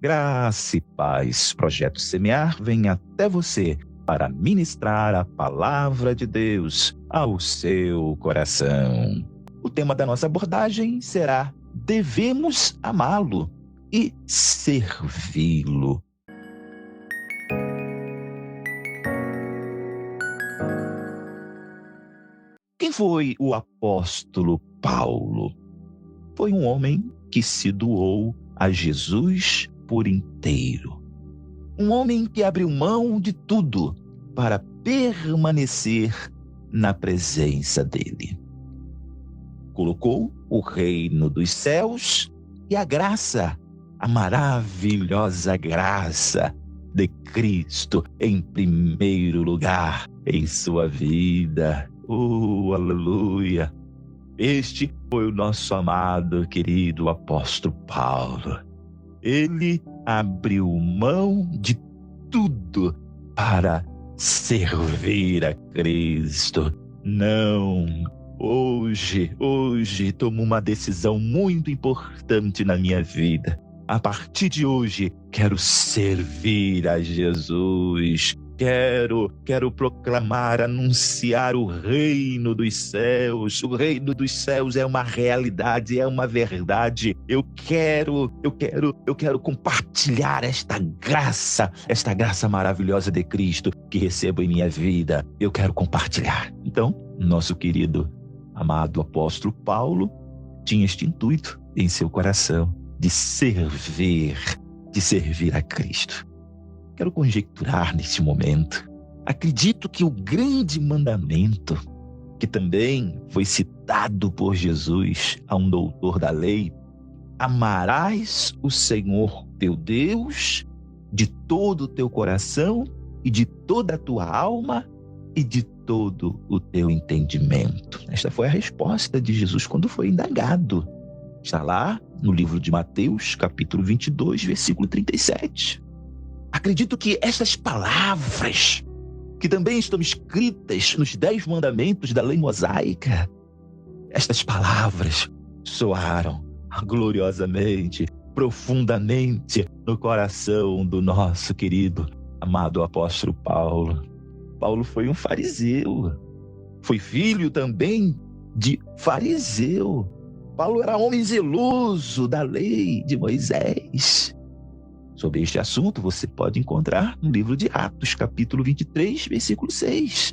Graça e paz. Projeto Semear vem até você para ministrar a palavra de Deus ao seu coração. O tema da nossa abordagem será: devemos amá-lo e servi-lo. Quem foi o apóstolo Paulo? Foi um homem que se doou a Jesus por inteiro. Um homem que abriu mão de tudo para permanecer na presença dele. Colocou o reino dos céus e a graça, a maravilhosa graça de Cristo em primeiro lugar em sua vida. Aleluia! Este foi o nosso amado, querido apóstolo Paulo. Ele abriu mão de tudo para servir a Cristo. Não, hoje tomo uma decisão muito importante na minha vida. A partir de hoje, quero servir a Jesus. Quero proclamar, anunciar o reino dos céus. O reino dos céus é uma realidade, é uma verdade. Eu quero compartilhar esta graça maravilhosa de Cristo que recebo em minha vida. Eu quero compartilhar. Então, nosso querido, amado apóstolo Paulo tinha este intuito em seu coração de servir a Cristo. Quero conjecturar neste momento. Acredito que o grande mandamento, que também foi citado por Jesus a um doutor da lei: amarás o Senhor teu Deus de todo o teu coração e de toda a tua alma e de todo o teu entendimento. Esta foi a resposta de Jesus quando foi indagado. Está lá no livro de Mateus, capítulo 22, versículo 37. Acredito que estas palavras, que também estão escritas nos 10 mandamentos da lei mosaica, estas palavras soaram gloriosamente, profundamente no coração do nosso querido, amado apóstolo Paulo. Paulo foi um fariseu, foi filho também de fariseu. Paulo era homem zeloso da lei de Moisés. Sobre este assunto você pode encontrar no livro de Atos, capítulo 23, versículo 6.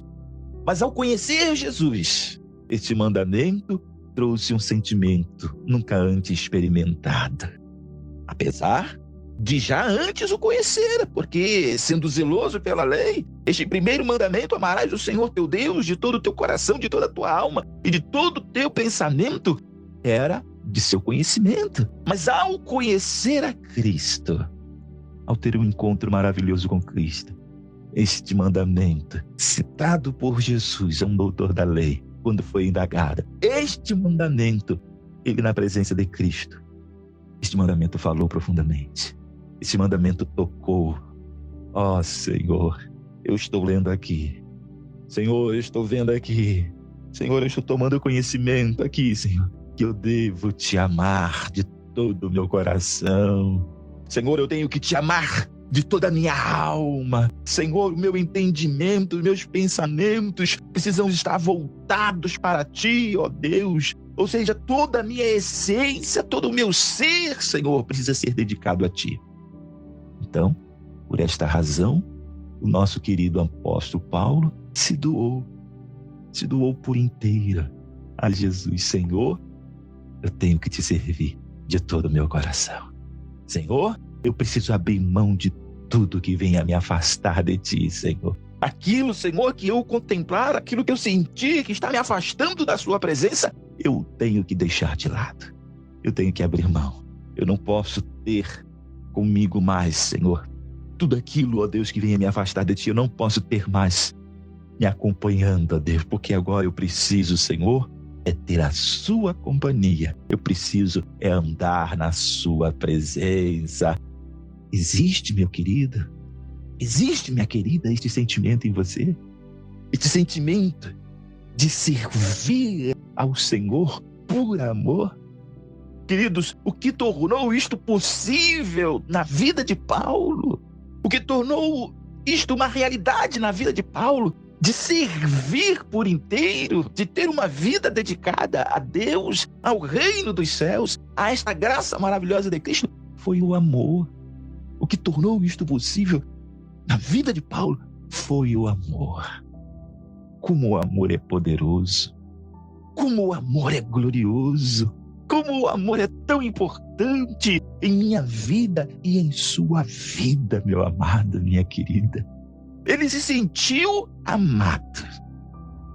Mas ao conhecer Jesus, este mandamento trouxe um sentimento nunca antes experimentado. Apesar de já antes o conhecer, porque sendo zeloso pela lei, este primeiro mandamento: amarás o Senhor teu Deus de todo o teu coração, de toda a tua alma e de todo o teu pensamento, era de seu conhecimento. Mas ao conhecer a Cristo, ao ter um encontro maravilhoso com Cristo, este mandamento, citado por Jesus a um doutor da lei, quando foi indagado, este mandamento, ele na presença de Cristo, este mandamento falou profundamente. Este mandamento tocou. Ó Senhor, eu estou lendo aqui. Senhor, eu estou vendo aqui. Senhor, eu estou tomando conhecimento aqui, Senhor, que eu devo te amar de todo o meu coração. Senhor, eu tenho que te amar de toda a minha alma. Senhor, o meu entendimento, os meus pensamentos precisam estar voltados para ti, ó Deus. Ou seja, toda a minha essência, todo o meu ser, Senhor, precisa ser dedicado a ti. Então, por esta razão, o nosso querido apóstolo Paulo se doou por inteira a Jesus. Senhor, eu tenho que te servir de todo o meu coração. Senhor, eu preciso abrir mão de tudo que venha me afastar de ti, Senhor. Aquilo, Senhor, que eu contemplar, aquilo que eu senti que está me afastando da sua presença, eu tenho que deixar de lado. Eu tenho que abrir mão. Eu não posso ter comigo mais, Senhor, tudo aquilo, ó Deus, que venha me afastar de ti. Eu não posso ter mais me acompanhando, ó Deus, porque agora eu preciso, Senhor, é ter a sua companhia. Eu preciso é andar na sua presença. Existe, meu querido? Existe, minha querida, este sentimento em você? Este sentimento de servir ao Senhor por amor? Queridos, o que tornou isto possível na vida de Paulo, o que tornou isto uma realidade na vida de Paulo, de servir por inteiro, de ter uma vida dedicada a Deus, ao reino dos céus, a esta graça maravilhosa de Cristo, foi o amor. O que tornou isto possível na vida de Paulo foi o amor. Como o amor é poderoso, como o amor é glorioso, como o amor é tão importante em minha vida e em sua vida, meu amado, minha querida. Ele se sentiu amado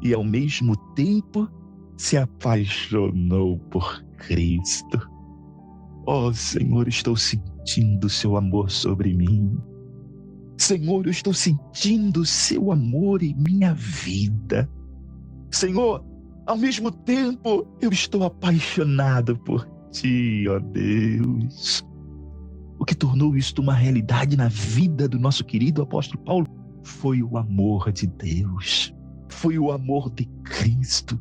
e, ao mesmo tempo, se apaixonou por Cristo. Oh, Senhor, estou sentindo o seu amor sobre mim. Senhor, eu estou sentindo o seu amor em minha vida. Senhor, ao mesmo tempo, eu estou apaixonado por Ti, ó Deus. O que tornou isto uma realidade na vida do nosso querido apóstolo Paulo foi o amor de Deus, foi o amor de Cristo,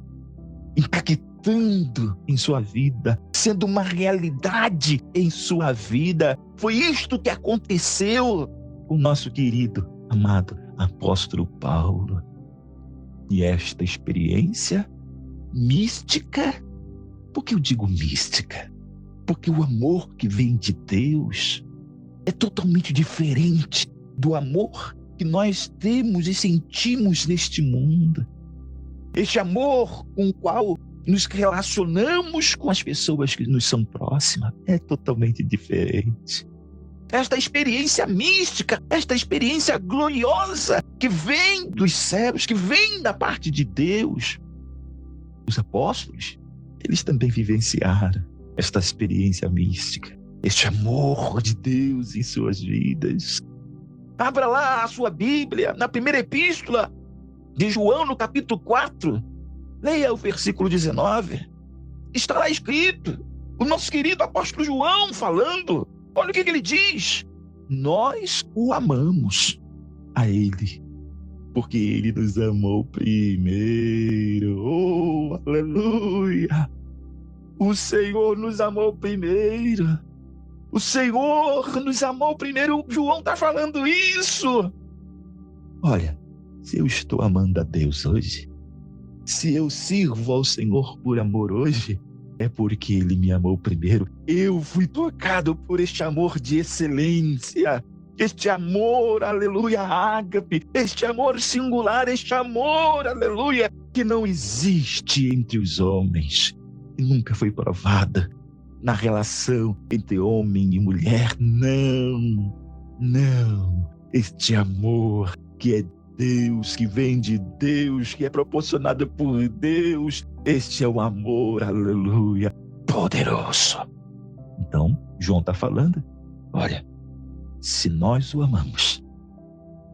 impactando em sua vida, sendo uma realidade em sua vida. Foi isto que aconteceu com o nosso querido, amado apóstolo Paulo. E esta experiência mística, por que eu digo mística? Porque o amor que vem de Deus é totalmente diferente do amor que nós temos e sentimos neste mundo. Este amor com o qual nos relacionamos com as pessoas que nos são próximas é totalmente diferente. Esta experiência mística, esta experiência gloriosa que vem dos céus, que vem da parte de Deus. Os apóstolos, eles também vivenciaram esta experiência mística, este amor de Deus em suas vidas. Abra lá a sua Bíblia, na primeira epístola de João, no capítulo 4. Leia o versículo 19. Está lá escrito, o nosso querido apóstolo João falando. Olha o que ele diz. Nós o amamos a Ele, porque Ele nos amou primeiro. Oh, aleluia! O Senhor nos amou primeiro. O Senhor nos amou primeiro. João está falando isso. Olha, se eu estou amando a Deus hoje, se eu sirvo ao Senhor por amor hoje, é porque Ele me amou primeiro. Eu fui tocado por este amor de excelência, este amor, aleluia, ágape, este amor singular, este amor, aleluia, que não existe entre os homens e nunca foi provada na relação entre homem e mulher. Não, não. Este amor que é Deus, que vem de Deus, que é proporcionado por Deus, este é o amor, aleluia, poderoso. Então, João está falando, olha, se nós o amamos,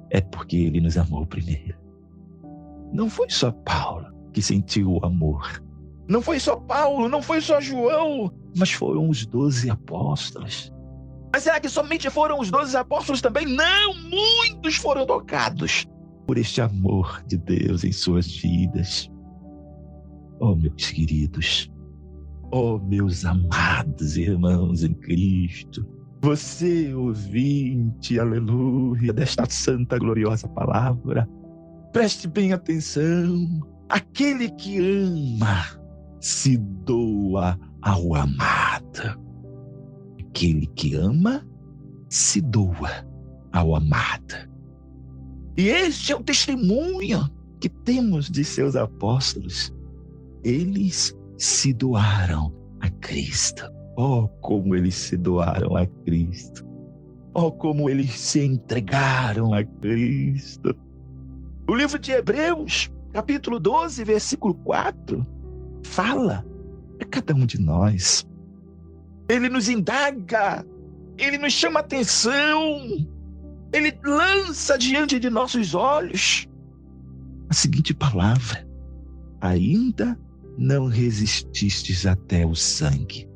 é porque Ele nos amou primeiro. Não foi só Paulo que sentiu o amor. Não foi só Paulo, não foi só João, mas foram os 12 apóstolos. Mas será que somente foram os 12 apóstolos também? Não, muitos foram tocados por este amor de Deus em suas vidas. Oh, meus queridos, oh, meus amados irmãos em Cristo, você, ouvinte, aleluia, desta santa, gloriosa palavra, preste bem atenção. Aquele que ama se doa ao amado. Aquele que ama se doa ao amado. E este é o testemunho que temos de seus apóstolos. Eles se doaram a Cristo. Oh, como eles se doaram a Cristo. Oh, como eles se entregaram a Cristo. O livro de Hebreus, capítulo 12, versículo 4, fala a cada um de nós. Ele nos indaga, ele nos chama a atenção, ele lança diante de nossos olhos a seguinte palavra: ainda não resististes até o sangue,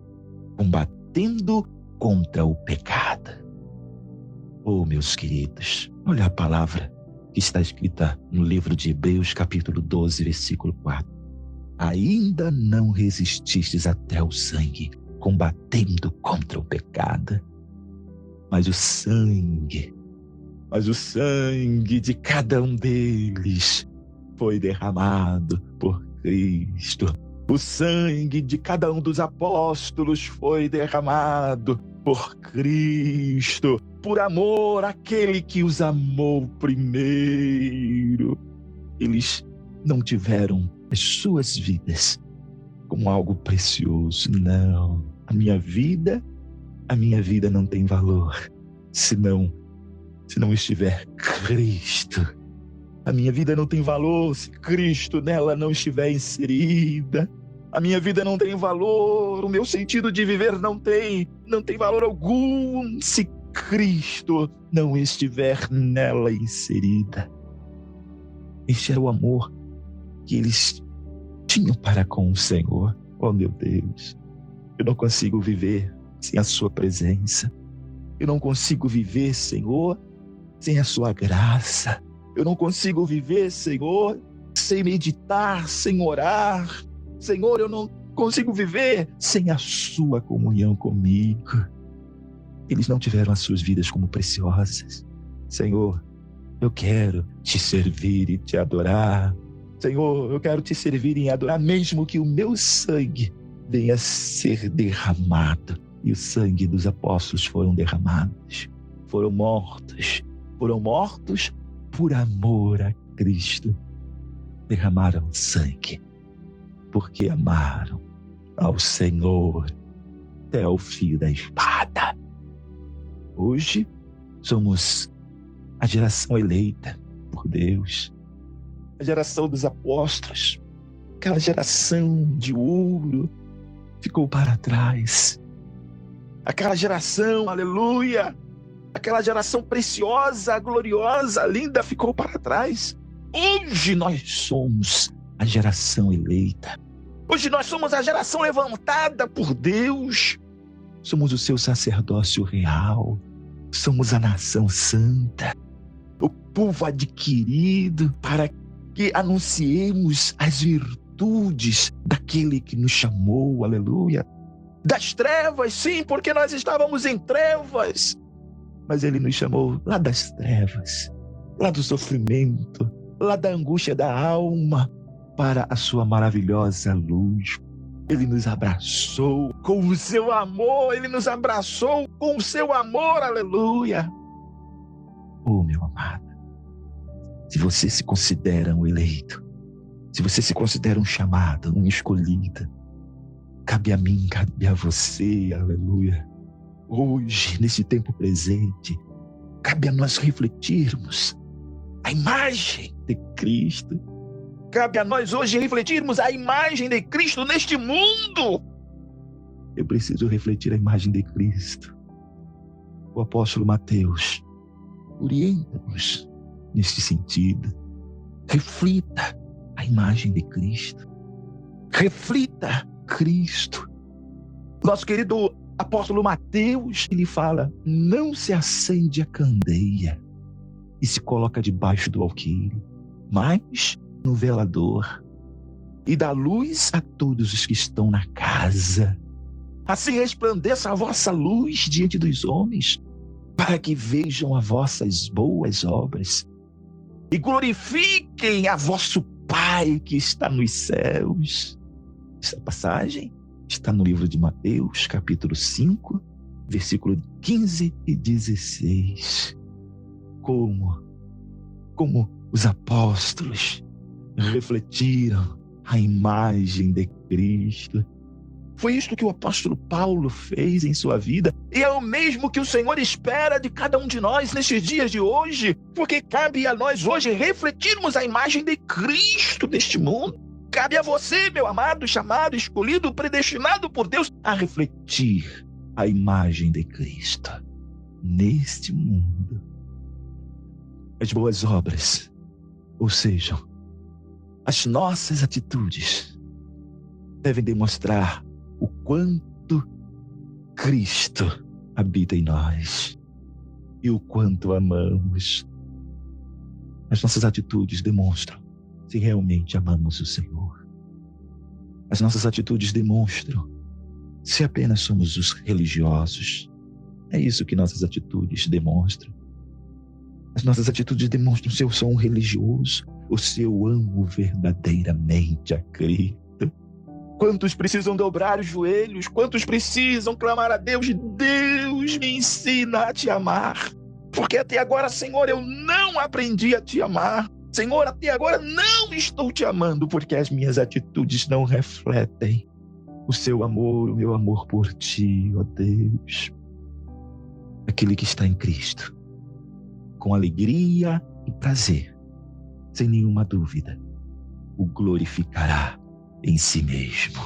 combatendo contra o pecado. Oh, meus queridos, olha a palavra que está escrita no livro de Hebreus, capítulo 12, versículo 4. Ainda não resististes até o sangue, combatendo contra o pecado. Mas o sangue de cada um deles foi derramado por Cristo. O sangue de cada um dos apóstolos foi derramado por Cristo, por amor àquele que os amou primeiro. Eles não tiveram as suas vidas como algo precioso, não. A minha vida não tem valor se não estiver Cristo. A minha vida não tem valor se Cristo nela não estiver inserida. A minha vida não tem valor, o meu sentido de viver não tem valor algum se Cristo não estiver nela inserida. Este era o amor que eles tinham para com o Senhor. Oh, meu Deus, eu não consigo viver sem a sua presença. Eu não consigo viver, Senhor, sem a sua graça. Eu não consigo viver, Senhor, sem meditar, sem orar. Senhor, eu não consigo viver sem a sua comunhão comigo. Eles não tiveram as suas vidas como preciosas. Senhor, eu quero te servir e te adorar. Senhor, eu quero te servir e adorar, mesmo que o meu sangue venha a ser derramado. E o sangue dos apóstolos foram derramados, foram mortos por amor a Cristo. Derramaram sangue, porque amaram ao Senhor até o fio da espada. Hoje somos a geração eleita por Deus, a geração dos apóstolos. Aquela geração de ouro ficou para trás. Aquela geração, aleluia, aquela geração preciosa, gloriosa, linda, ficou para trás. Hoje nós somos a geração eleita. Hoje nós somos a geração levantada por Deus. Somos o seu sacerdócio real. Somos a nação santa. O povo adquirido para que anunciemos as virtudes daquele que nos chamou, aleluia. Das trevas, sim, porque nós estávamos em trevas. Mas Ele nos chamou lá das trevas, lá do sofrimento, lá da angústia da alma, para a sua maravilhosa luz. Ele nos abraçou com o seu amor, Ele nos abraçou com o seu amor, aleluia. Oh, meu amado, se você se considera um eleito, se você se considera um chamado, um escolhido, cabe a mim, cabe a você, aleluia. Hoje, nesse tempo presente, cabe a nós refletirmos a imagem de Cristo. Cabe a nós hoje refletirmos a imagem de Cristo neste mundo. Eu preciso refletir a imagem de Cristo. O apóstolo Mateus orienta-nos neste sentido. Reflita a imagem de Cristo. Reflita Cristo. Nosso querido apóstolo Mateus, ele fala: não se acende a candeia e se coloca debaixo do alqueire, mas no velador, e dá luz a todos os que estão na casa. Assim resplandeça a vossa luz diante dos homens, para que vejam as vossas boas obras e glorifiquem a vosso Pai que está nos céus. Essa passagem está no livro de Mateus, capítulo 5, versículo 15 e 16. Como os apóstolos refletiram a imagem de Cristo. Foi isto que o apóstolo Paulo fez em sua vida, e é o mesmo que o Senhor espera de cada um de nós nestes dias de hoje, porque cabe a nós hoje refletirmos a imagem de Cristo neste mundo. Cabe a você, meu amado, chamado, escolhido, predestinado por Deus, a refletir a imagem de Cristo neste mundo. As boas obras, ou seja, as nossas atitudes, devem demonstrar o quanto Cristo habita em nós e o quanto amamos. As nossas atitudes demonstram se realmente amamos o Senhor. As nossas atitudes demonstram se apenas somos os religiosos. É isso que nossas atitudes demonstram. As nossas atitudes demonstram se eu sou um religioso ou se eu amo verdadeiramente a Cristo. Quantos precisam dobrar os joelhos? Quantos precisam clamar a Deus? Deus, me ensina a te amar. Porque até agora, Senhor, eu não aprendi a te amar. Senhor, até agora não estou te amando, porque as minhas atitudes não refletem o seu amor, o meu amor por ti, ó Deus. Aquele que está em Cristo, com alegria e prazer, sem nenhuma dúvida, o glorificará em si mesmo.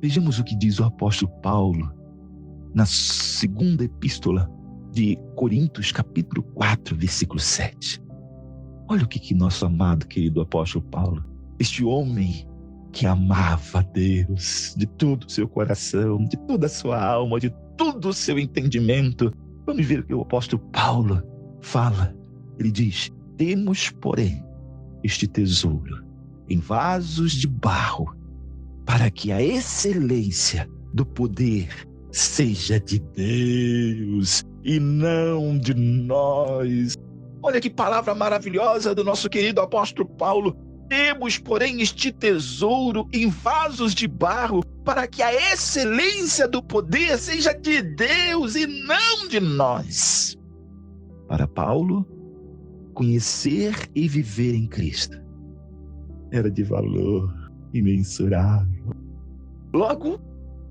Vejamos o que diz o apóstolo Paulo na segunda epístola de Coríntios, capítulo 4, versículo 7. Olha o que nosso amado, querido apóstolo Paulo, este homem que amava a Deus de todo o seu coração, de toda a sua alma, de todo o seu entendimento. Vamos ver o que o apóstolo Paulo fala. Ele diz: temos, porém, este tesouro em vasos de barro, para que a excelência do poder seja de Deus e não de nós. Olha que palavra maravilhosa do nosso querido apóstolo Paulo. Temos, porém, este tesouro em vasos de barro, para que a excelência do poder seja de Deus e não de nós. Para Paulo, conhecer e viver em Cristo era de valor imensurável. Logo,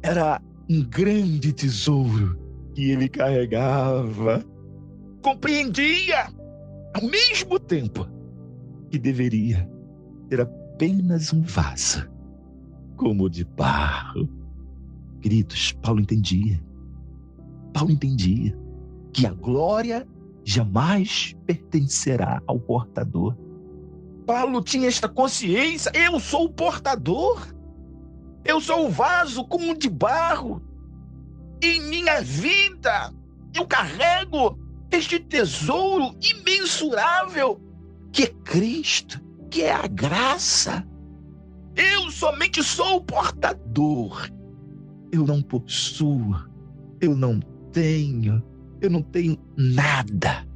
era um grande tesouro que ele carregava. Compreendia, ao mesmo tempo, que deveria ter apenas um vaso, como de barro. Queridos, Paulo entendia que a glória jamais pertencerá ao portador. Paulo tinha esta consciência: eu sou o portador, eu sou o vaso como de barro. Em minha vida, eu carrego este tesouro imensurável, que é Cristo, que é a graça. Eu somente sou o portador. Eu não possuo, eu não tenho nada.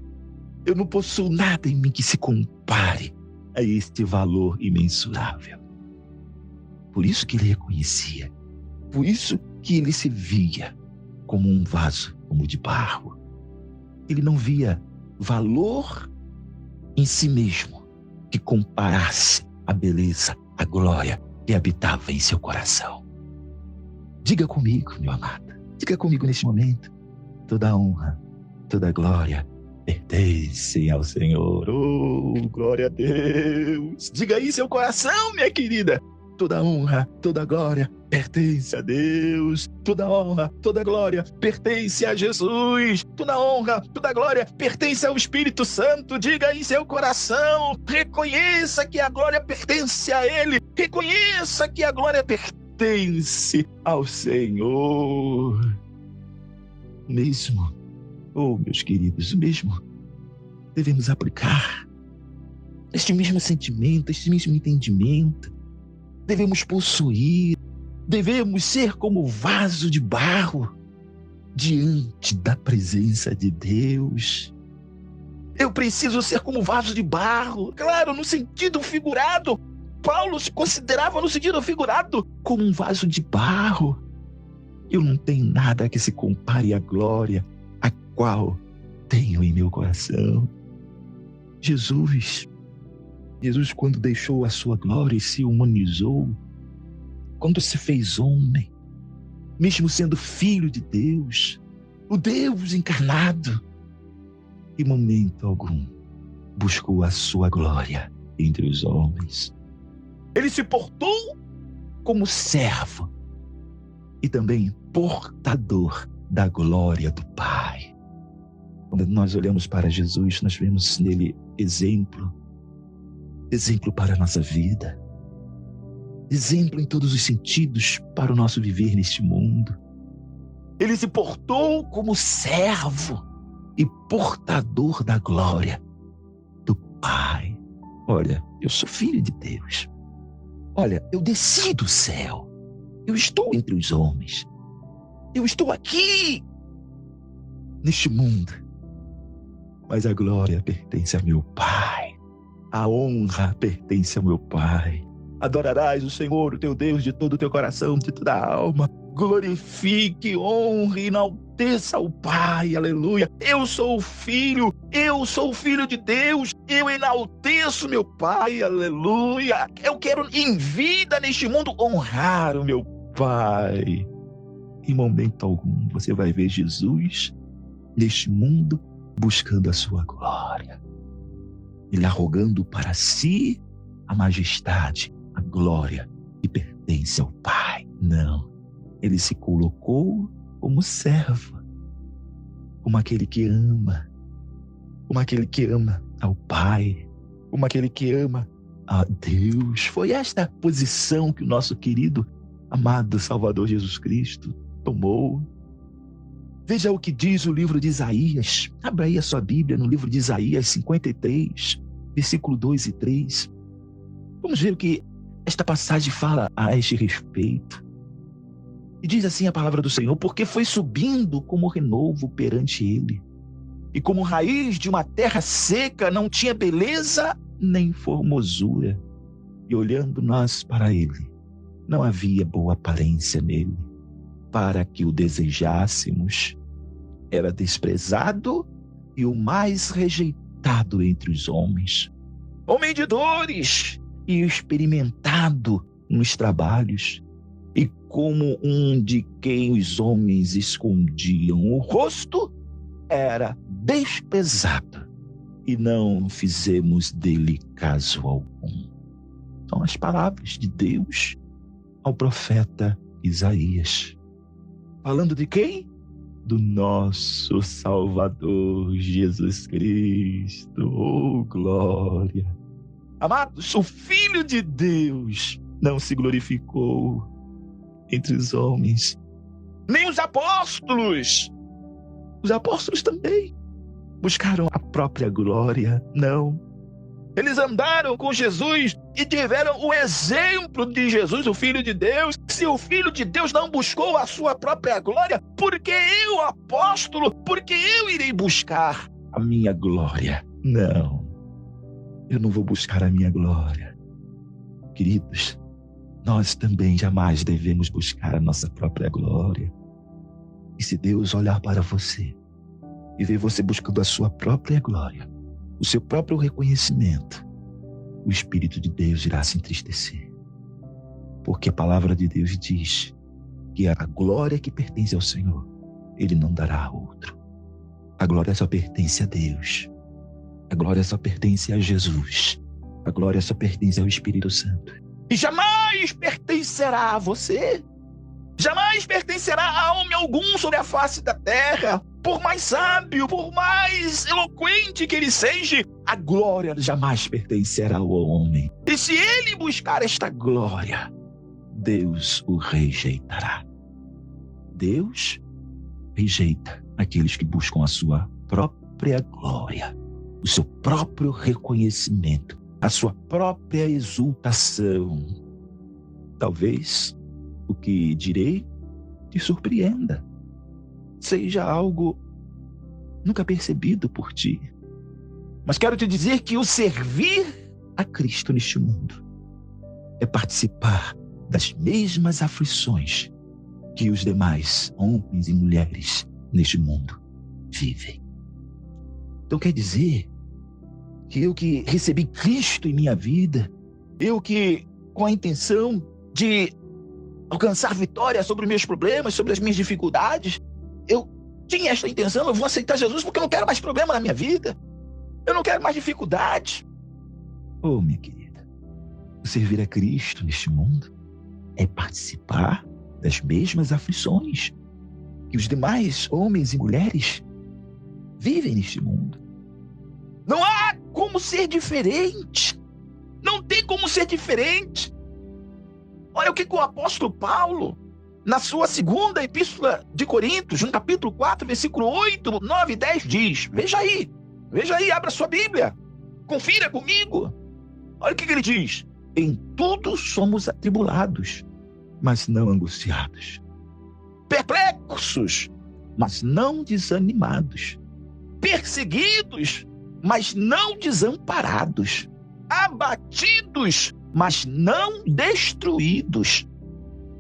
Eu não possuo nada em mim que se compare a este valor imensurável. Por isso que ele reconhecia, por isso que ele se via como um vaso, como de barro. Ele não via valor em si mesmo que comparasse a beleza, a glória que habitava em seu coração. Diga comigo, meu amado, diga comigo neste momento: toda a honra, toda a glória pertencem ao Senhor. Oh, glória a Deus! Diga aí seu coração, minha querida. Toda a honra, toda a glória pertence a Deus. Toda a honra, toda a glória pertence a Jesus. Toda a honra, toda a glória pertence ao Espírito Santo. Diga aí seu coração. Reconheça que a glória pertence a Ele. Reconheça que a glória pertence ao Senhor. Mesmo, oh meus queridos, o mesmo devemos aplicar. Este mesmo sentimento, este mesmo entendimento devemos possuir. Devemos ser como vaso de barro diante da presença de Deus. Eu preciso ser como vaso de barro, claro, no sentido figurado. Paulo se considerava no sentido figurado como um vaso de barro. Eu não tenho nada que se compare à glória a qual tenho em meu coração. Jesus, quando deixou a sua glória e se humanizou, quando se fez homem, mesmo sendo filho de Deus, o Deus encarnado, em momento algum buscou a sua glória entre os homens. Ele se portou como servo e também portador da glória do Pai. Quando nós olhamos para Jesus, nós vemos nele exemplo para a nossa vida, exemplo em todos os sentidos para o nosso viver neste mundo. Ele se portou como servo e portador da glória do Pai. Olha, eu sou filho de Deus. Olha, eu desci do céu. Eu estou entre os homens. Eu estou aqui, neste mundo. Mas a glória pertence a meu Pai. A honra pertence ao meu Pai. Adorarás o Senhor, o teu Deus, de todo o teu coração, de toda a alma. Glorifique, honre e enalteça o Pai. Aleluia. Eu sou o filho de Deus. Eu enalteço meu Pai. Aleluia. Eu quero em vida neste mundo honrar o meu Pai. Em momento algum você vai ver Jesus neste mundo buscando a sua glória. Ele arrogando para si a majestade, a glória que pertence ao Pai. Não. Ele se colocou como servo, como aquele que ama ao Pai, como aquele que ama a Deus. Foi esta posição que o nosso querido, amado Salvador Jesus Cristo tomou. Veja o que diz o livro de Isaías. Abra aí a sua Bíblia no livro de Isaías 53, versículo 2 e 3. Vamos ver o que esta passagem fala a este respeito. E diz assim a palavra do Senhor: porque foi subindo como renovo perante ele, e como raiz de uma terra seca, não tinha beleza nem formosura. E olhando nós para ele, não havia boa aparência nele, para que o desejássemos. Era desprezado e o mais rejeitado entre os homens, homem de dores e experimentado nos trabalhos, e como um de quem os homens escondiam o rosto, era desprezado, e não fizemos dele caso algum. São as palavras de Deus ao profeta Isaías. Falando de quem? Do nosso Salvador Jesus Cristo. Oh, glória! Amados, o Filho de Deus não se glorificou entre os homens, nem os apóstolos. Os apóstolos também buscaram a própria glória. Não. Eles andaram com Jesus e tiveram o exemplo de Jesus, o Filho de Deus. Se o Filho de Deus não buscou a sua própria glória, por que eu, apóstolo, por que eu irei buscar a minha glória? Não, eu não vou buscar a minha glória. Queridos, nós também jamais devemos buscar a nossa própria glória. E se Deus olhar para você e ver você buscando a sua própria glória, o seu próprio reconhecimento, o Espírito de Deus irá se entristecer. Porque a palavra de Deus diz que a glória que pertence ao Senhor, Ele não dará a outro. A glória só pertence a Deus. A glória só pertence a Jesus. A glória só pertence ao Espírito Santo. E jamais pertencerá a você. Jamais pertencerá a homem algum sobre a face da terra. Por mais sábio, por mais eloquente que ele seja, a glória jamais pertencerá ao homem. E se ele buscar esta glória, Deus o rejeitará. Deus rejeita aqueles que buscam a sua própria glória, o seu próprio reconhecimento, a sua própria exultação. Talvez o que direi te surpreenda, seja algo nunca percebido por ti. Mas quero te dizer que o servir a Cristo neste mundo é participar das mesmas aflições que os demais homens e mulheres neste mundo vivem. Então quer dizer que eu que recebi Cristo em minha vida, eu que com a intenção de alcançar vitória sobre os meus problemas, sobre as minhas dificuldades, eu tinha esta intenção: eu vou aceitar Jesus porque eu não quero mais problema na minha vida, eu não quero mais dificuldade. Oh, minha querida, o servir a Cristo neste mundo é participar das mesmas aflições que os demais homens e mulheres vivem neste mundo. Não há como ser diferente. Não tem como ser diferente. Olha o que o apóstolo Paulo, na sua segunda epístola de Coríntios, no capítulo 4, versículo 8, 9 e 10 diz. Veja aí, abra sua Bíblia, confira comigo. Olha o que ele diz: em tudo somos atribulados, mas não angustiados. Perplexos, mas não desanimados. Perseguidos, mas não desamparados. Abatidos, mas não destruídos.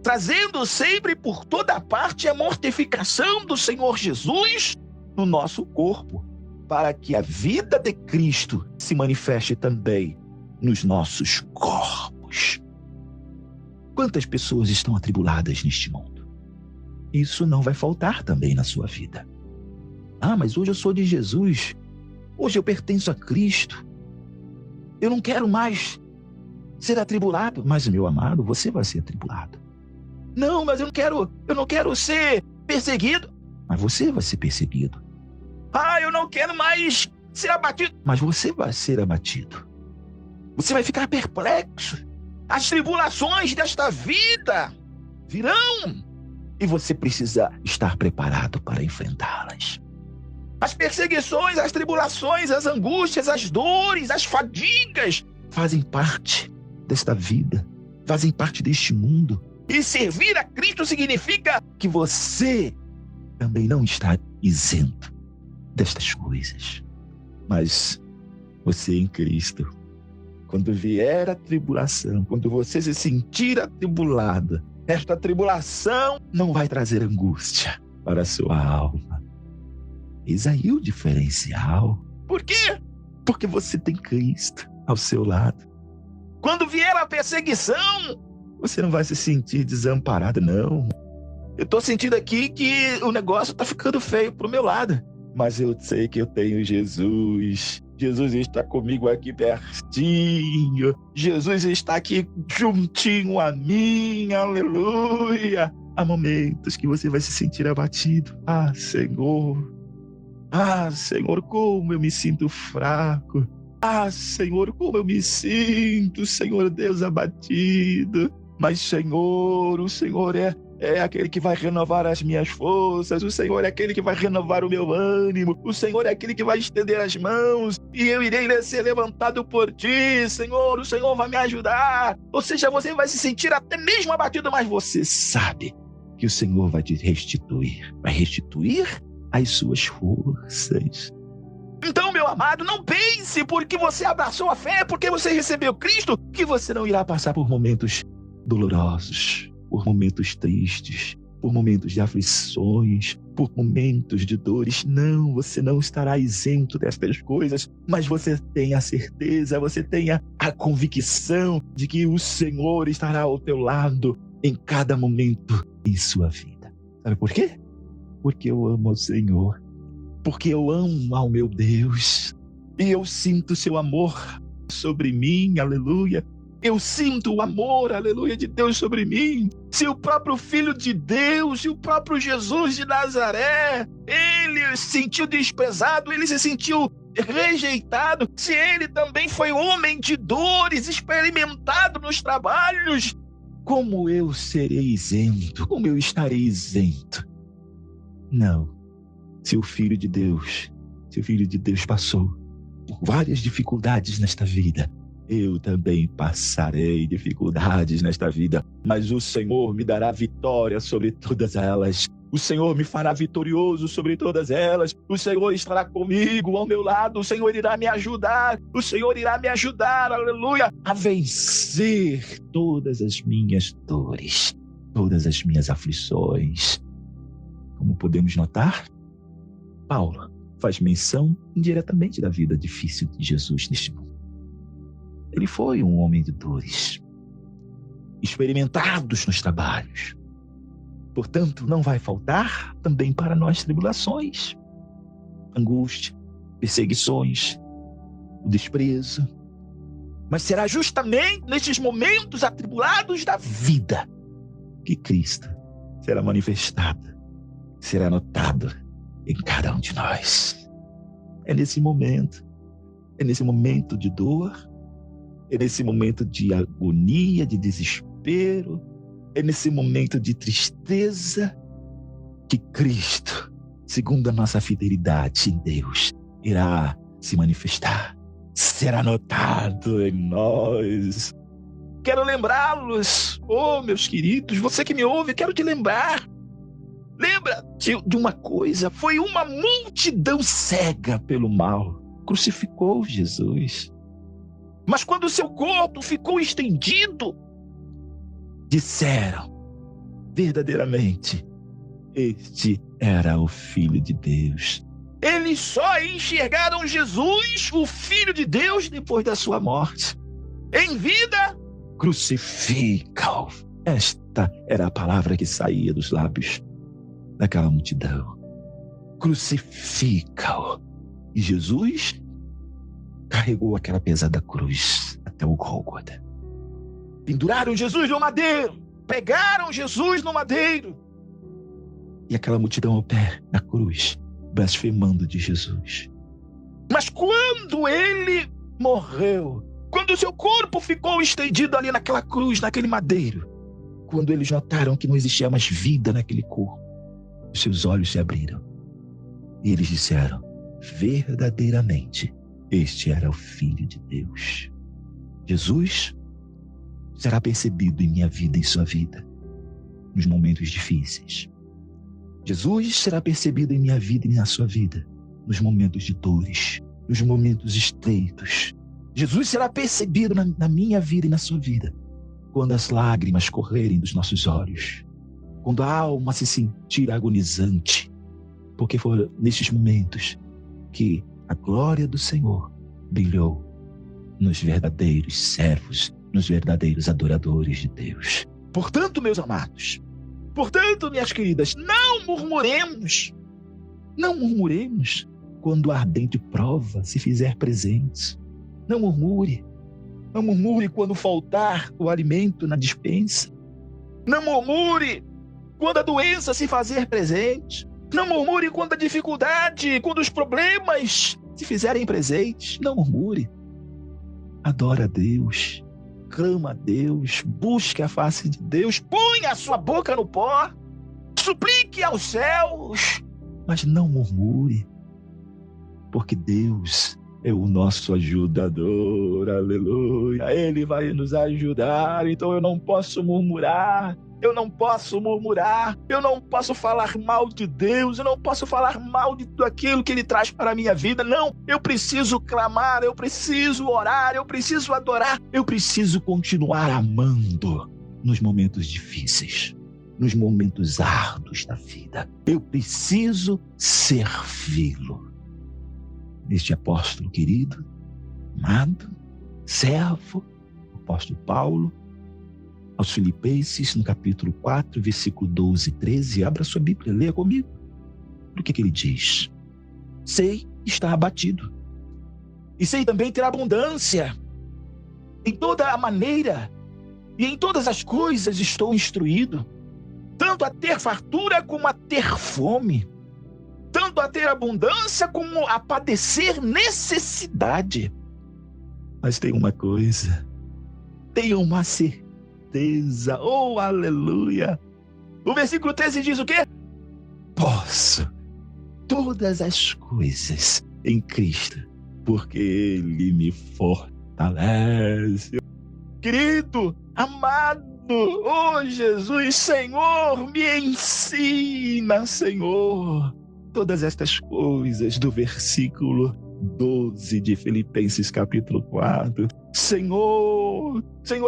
Trazendo sempre por toda parte a mortificação do Senhor Jesus no nosso corpo, para que a vida de Cristo se manifeste também nos nossos corpos. Quantas pessoas estão atribuladas neste mundo? Isso não vai faltar também na sua vida. Ah, mas hoje eu sou de Jesus. Hoje eu pertenço a Cristo. Eu não quero mais ser atribulado. Mas, meu amado, você vai ser atribulado. Não, mas eu não quero ser perseguido. Mas você vai ser perseguido. Ah, eu não quero mais ser abatido. Mas você vai ser abatido. Você vai ficar perplexo. As tribulações desta vida virão. E você precisa estar preparado para enfrentá-las. As perseguições, as tribulações, as angústias, as dores, as fadigas fazem parte desta vida, fazem parte deste mundo. E servir a Cristo significa que você também não está isento destas coisas. Mas você em Cristo, quando vier a tribulação, quando você se sentir atribulado, esta tribulação não vai trazer angústia para a sua alma. Eis aí o diferencial. Por quê? Porque você tem Cristo ao seu lado. Quando vier a perseguição, você não vai se sentir desamparado, não. Eu estou sentindo aqui que o negócio está ficando feio pro meu lado. Mas eu sei que eu tenho Jesus. Jesus está comigo aqui pertinho. Jesus está aqui juntinho a mim. Aleluia. Há momentos que você vai se sentir abatido. Ah, Senhor, como eu me sinto fraco. Ah, Senhor, como eu me sinto, Senhor Deus, abatido. Mas, Senhor, o Senhor é aquele que vai renovar as minhas forças. O Senhor é aquele que vai renovar o meu ânimo. O Senhor é aquele que vai estender as mãos. E eu irei ser levantado por Ti, Senhor. O Senhor vai me ajudar. Ou seja, você vai se sentir até mesmo abatido, mas você sabe que o Senhor vai te restituir. Vai restituir as suas forças. Então, meu amado, não pense porque você abraçou a fé, porque você recebeu Cristo, que você não irá passar por momentos dolorosos, por momentos tristes, por momentos de aflições, por momentos de dores. Não, você não estará isento destas coisas, mas você tenha a certeza, você tenha a convicção de que o Senhor estará ao teu lado em cada momento em sua vida. Sabe por quê? Porque eu amo ao Senhor, porque eu amo ao meu Deus, e eu sinto seu amor sobre mim, aleluia. Eu sinto o amor, aleluia, de Deus sobre mim. Se o próprio Filho de Deus, se o próprio Jesus de Nazaré, ele se sentiu desprezado, ele se sentiu rejeitado, se ele também foi homem de dores, experimentado nos trabalhos, como eu serei isento? Como eu estarei isento? Não. Se o Filho de Deus passou por várias dificuldades nesta vida, eu também passarei dificuldades nesta vida, mas o Senhor me dará vitória sobre todas elas. O Senhor me fará vitorioso sobre todas elas. O Senhor estará comigo, ao meu lado. O Senhor irá me ajudar. O Senhor irá me ajudar, aleluia, a vencer todas as minhas dores, todas as minhas aflições. Como podemos notar, Paulo faz menção indiretamente da vida difícil de Jesus neste mundo. Ele foi um homem de dores, experimentados nos trabalhos. Portanto, não vai faltar também para nós tribulações, angústia, perseguições, o desprezo. Mas será justamente nestes momentos atribulados da vida que Cristo será manifestado, será notado em cada um de nós. É nesse momento de dor, é nesse momento de agonia, de desespero, é nesse momento de tristeza que Cristo, segundo a nossa fidelidade em Deus, irá se manifestar, será notado em nós. quero lembrá-los. Oh, meus queridos, você que me ouve, quero te lembrar. Lembra-te de uma coisa, foi uma multidão cega pelo mal. Crucificou Jesus. Mas quando o seu corpo ficou estendido, disseram, verdadeiramente, este era o Filho de Deus. Eles só enxergaram Jesus, o Filho de Deus, depois da sua morte. Em vida, crucificam. Esta era a palavra que saía dos lábios daquela multidão. Crucificam. E Jesus carregou aquela pesada cruz até o Gólgota. Penduraram Jesus no madeiro. Pegaram Jesus no madeiro. E aquela multidão ao pé da cruz, blasfemando de Jesus. Mas quando ele morreu, quando o seu corpo ficou estendido ali naquela cruz, naquele madeiro, quando eles notaram que não existia mais vida naquele corpo, os seus olhos se abriram. E eles disseram, verdadeiramente, este era o Filho de Deus. Jesus será percebido em minha vida e em sua vida, nos momentos difíceis. Jesus será percebido em minha vida e na sua vida, nos momentos de dores, nos momentos estreitos. Jesus será percebido na minha vida e na sua vida, quando as lágrimas correrem dos nossos olhos, quando a alma se sentir agonizante, porque foram nesses momentos que a glória do Senhor brilhou nos verdadeiros servos, nos verdadeiros adoradores de Deus. Portanto, meus amados, portanto, minhas queridas, não murmuremos quando a ardente prova se fizer presente. Não murmure quando faltar o alimento na despensa. Não murmure quando a doença se fazer presente. Não murmure quando a dificuldade, quando os problemas se fizerem presentes. Não murmure. Adora a Deus. Clama a Deus, busque a face de Deus, ponha a sua boca no pó, suplique aos céus, mas não murmure, porque Deus é o nosso ajudador, aleluia, Ele vai nos ajudar, então eu não posso murmurar, eu não posso falar mal de Deus, eu não posso falar mal de tudo aquilo que Ele traz para a minha vida, não, eu preciso clamar, eu preciso orar, eu preciso adorar, eu preciso continuar amando nos momentos difíceis, nos momentos árduos da vida, eu preciso servi-lo. Este apóstolo querido, amado, servo, apóstolo Paulo, aos Filipenses, no capítulo 4, versículo 12 e 13, abra sua Bíblia, leia comigo. O que ele diz? Sei estar abatido, e sei também ter abundância. Em toda a maneira e em todas as coisas estou instruído, tanto a ter fartura como a ter fome, tanto a ter abundância como a padecer necessidade. Mas tem uma coisa, tenho uma certeza, oh aleluia. O versículo 13 diz o quê? Posso todas as coisas em Cristo, porque Ele me fortalece. Querido, amado, oh Jesus, Senhor, me ensina, Senhor, todas estas coisas do versículo 12 de Filipenses capítulo 4. Senhor,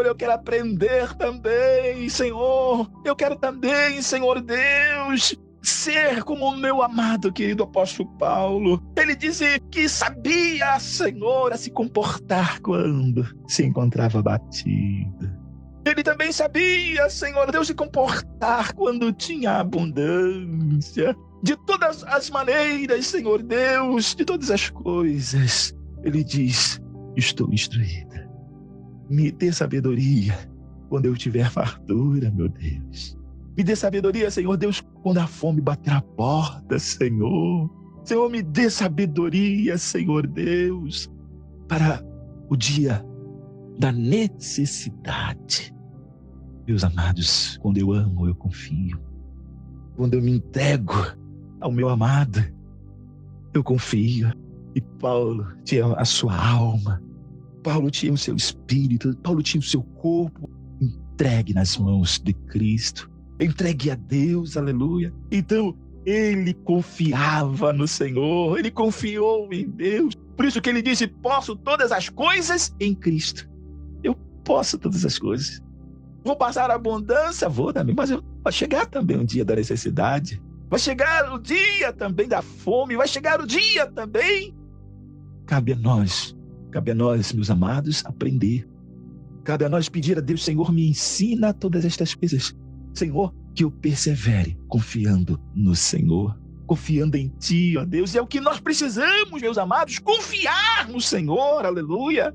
eu quero aprender também, Senhor. Eu quero também, Senhor Deus, ser como o meu amado querido apóstolo Paulo. Ele disse que sabia, Senhor, a se comportar quando se encontrava batido. Ele também sabia, Senhor Deus, se comportar quando tinha abundância. De todas as maneiras, Senhor Deus, de todas as coisas, Ele diz, estou instruída. Me dê sabedoria quando eu tiver fartura, meu Deus. Me dê sabedoria, Senhor Deus, quando a fome bater a porta, Senhor. Senhor, me dê sabedoria, Senhor Deus, para o dia da necessidade. Meus amados, quando eu amo, eu confio. Quando eu me entrego ao meu amado, eu confio. E Paulo tinha a sua alma Paulo tinha o seu espírito, Paulo tinha o seu corpo entregue nas mãos de Cristo, entregue a Deus, aleluia. Então, ele confiava no Senhor, ele confiou em Deus. Por isso que ele disse: posso todas as coisas em Cristo. Eu posso todas as coisas. Vou passar a abundância? Vou também, mas vai chegar também um dia da necessidade. Vai chegar o dia também da fome, vai chegar o dia também. Cabe a nós, meus amados, aprender. Cabe a nós pedir a Deus: Senhor, me ensina todas estas coisas. Senhor, que eu persevere confiando no Senhor, confiando em Ti, ó Deus. E é o que nós precisamos, meus amados, confiar no Senhor, aleluia.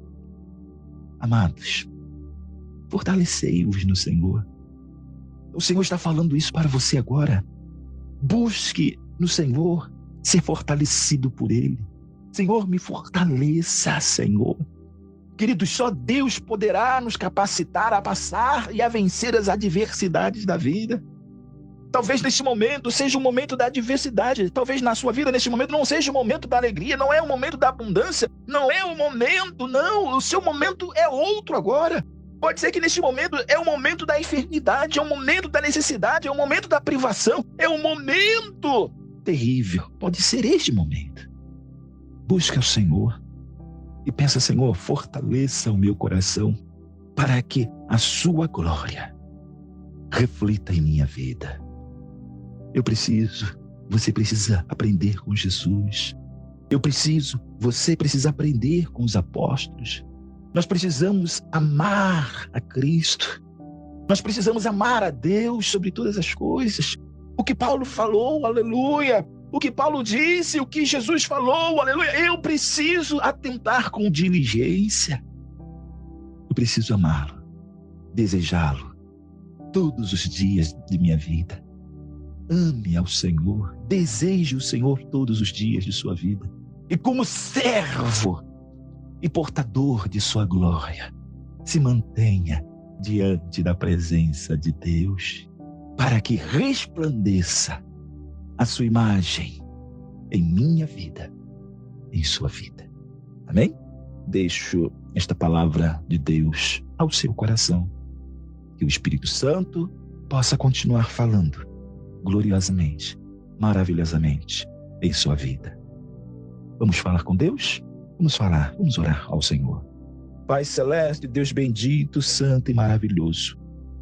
Amados, fortalecei-vos no Senhor. O Senhor está falando isso para você agora. Busque no Senhor ser fortalecido por Ele. Senhor, me fortaleça, Senhor. Queridos, só Deus poderá nos capacitar a passar e a vencer as adversidades da vida. Talvez neste momento seja o momento da adversidade. Talvez na sua vida, neste momento, não seja o momento da alegria, não é o momento da abundância, não é o momento, não. O seu momento é outro agora. Pode ser que neste momento é o momento da enfermidade, é o momento da necessidade, é o momento da privação, é um momento terrível. Pode ser este momento. Busca o Senhor e pensa: Senhor, fortaleça o meu coração para que a sua glória reflita em minha vida. Você precisa aprender com Jesus. Você precisa aprender com os apóstolos. Nós precisamos amar a Cristo. Nós precisamos amar a Deus sobre todas as coisas. O que Paulo falou, aleluia. O que Paulo disse, o que Jesus falou, aleluia. Eu preciso atentar com diligência. Eu preciso amá-lo, desejá-lo todos os dias de minha vida. Ame ao Senhor, deseje o Senhor todos os dias de sua vida. E como servo e portador de sua glória, se mantenha diante da presença de Deus, para que resplandeça a sua imagem em minha vida, em sua vida. Amém? Deixo esta palavra de Deus ao seu coração. Que o Espírito Santo possa continuar falando gloriosamente, maravilhosamente em sua vida. Vamos falar com Deus? Vamos orar ao Senhor. Pai celeste, Deus bendito, santo e maravilhoso.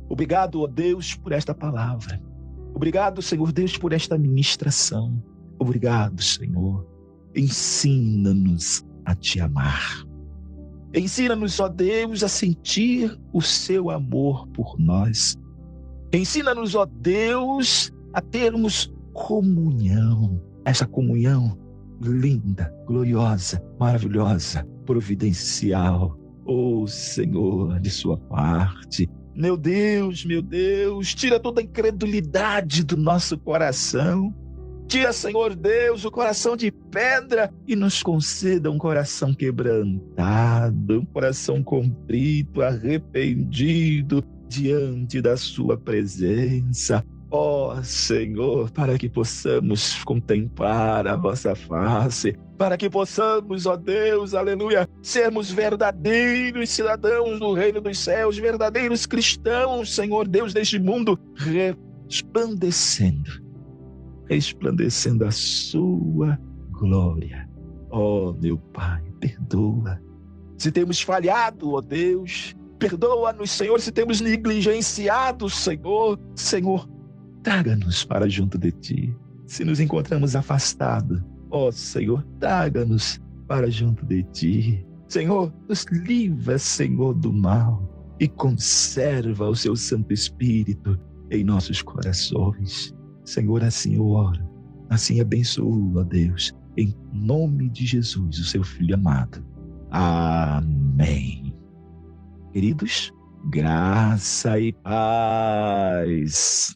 Obrigado, ó Deus, por esta palavra. Obrigado, Senhor Deus, por esta ministração. Obrigado, Senhor. Ensina-nos a te amar. Ensina-nos, ó Deus, a sentir o seu amor por nós. Ensina-nos, ó Deus, a termos comunhão. Essa comunhão linda, gloriosa, maravilhosa, providencial. Oh, Senhor, de sua parte. Meu Deus, tira toda a incredulidade do nosso coração. Tira, Senhor Deus, o coração de pedra e nos conceda um coração quebrantado, um coração contrito, arrependido diante da sua presença. Ó Senhor, para que possamos contemplar a vossa face, para que possamos, ó Deus, aleluia, sermos verdadeiros cidadãos do reino dos céus, verdadeiros cristãos, Senhor Deus, deste mundo, resplandecendo a sua glória. Ó meu Pai, perdoa. Se temos falhado, ó Deus, perdoa-nos, Senhor, se temos negligenciado, Senhor, traga-nos para junto de Ti. Se nos encontramos afastados, ó Senhor, traga-nos para junto de Ti. Senhor, nos livra, Senhor, do mal e conserva o Seu Santo Espírito em nossos corações. Senhor, assim eu oro, assim abençoo, ó Deus, em nome de Jesus, o Seu Filho amado. Amém. Queridos, graça e paz.